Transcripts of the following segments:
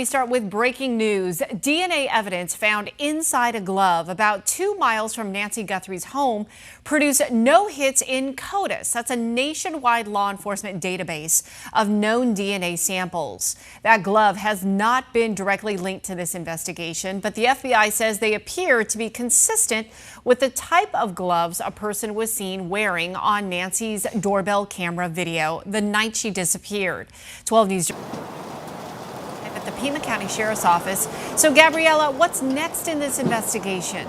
We start with breaking news. DNA evidence found inside a glove about 2 miles from Nancy Guthrie's home produced no hits in CODIS. That's a nationwide law enforcement database of known DNA samples. That glove has not been directly linked to this investigation, but the FBI says they appear to be consistent with the type of gloves a person was seen wearing on Nancy's doorbell camera video the night she disappeared. 12 News at the Pima County Sheriff's Office. So, Gabriella, what's next in this investigation?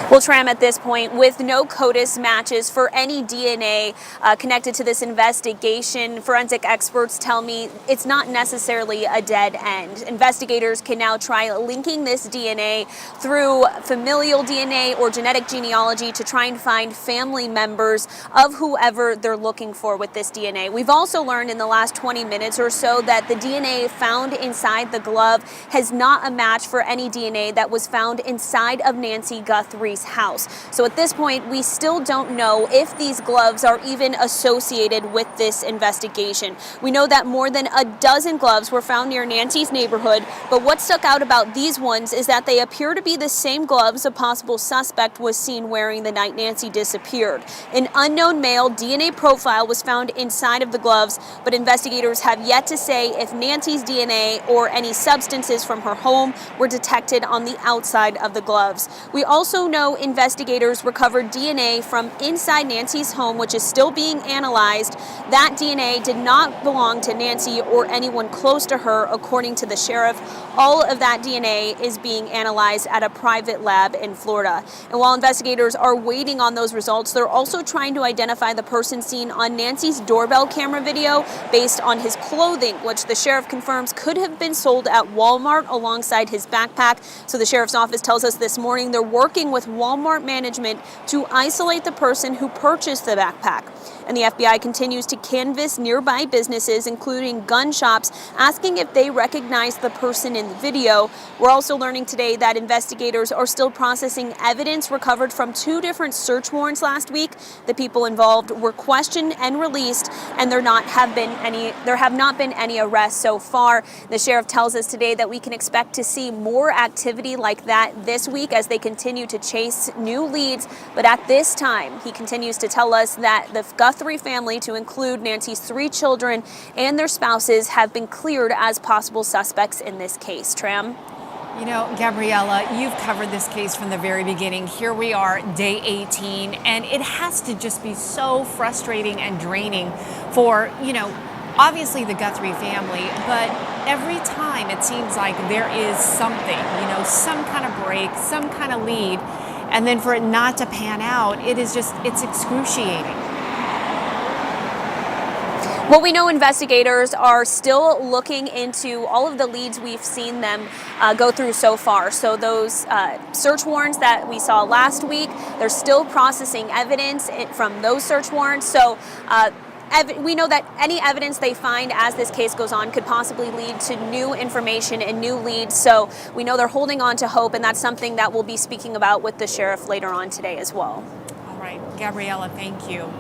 Well, Tram, at this point, with no CODIS matches for any DNA connected to this investigation, forensic experts tell me it's not necessarily a dead end. Investigators can now try linking this DNA through familial DNA or genetic genealogy to try and find family members of whoever they're looking for with this DNA. We've also learned in the last 20 minutes or so that the DNA found inside the glove has not a match for any DNA that was found inside of Nancy Guthrie's house. So at this point, we still don't know if these gloves are even associated with this investigation. We know that more than a dozen gloves were found near Nancy's neighborhood, but what stuck out about these ones is that they appear to be the same gloves a possible suspect was seen wearing the night Nancy disappeared. An unknown male DNA profile was found inside of the gloves, but investigators have yet to say if Nancy's DNA or any substances from her home were detected on the outside of the gloves. We also know investigators recovered DNA from inside Nancy's home, which is still being analyzed. That DNA did not belong to Nancy or anyone close to her, according to the sheriff. All of that DNA is being analyzed at a private lab in Florida. And while investigators are waiting on those results, they're also trying to identify the person seen on Nancy's doorbell camera video based on his clothing, which the sheriff confirms could have been sold at Walmart alongside his backpack. So the sheriff's office tells us this morning they're working with Walmart management to isolate the person who purchased the backpack. And the FBI continues to canvass nearby businesses, including gun shops, asking if they recognize the person in the video. We're also learning today that investigators are still processing evidence recovered from 2 different search warrants last week. The people involved were questioned and released, and there have not been any arrests so far. The sheriff tells us today that we can expect to see more activity like that this week as they continue to chase new leads. But at this time, he continues to tell us that the Guthrie family, to include Nancy's 3 children and their spouses, have been cleared as possible suspects in this case. Tram? You know, Gabriella, you've covered this case from the very beginning. Here we are, day 18, and it has to just be so frustrating and draining for, obviously the Guthrie family, but every time it seems like there is something, some kind of break, some kind of lead, and then for it not to pan out, it's excruciating. Well, we know investigators are still looking into all of the leads we've seen them go through so far. So those search warrants that we saw last week, they're still processing evidence from those search warrants. So we know that any evidence they find as this case goes on could possibly lead to new information and new leads. So we know they're holding on to hope, and that's something that we'll be speaking about with the sheriff later on today as well. All right, Gabriella, thank you.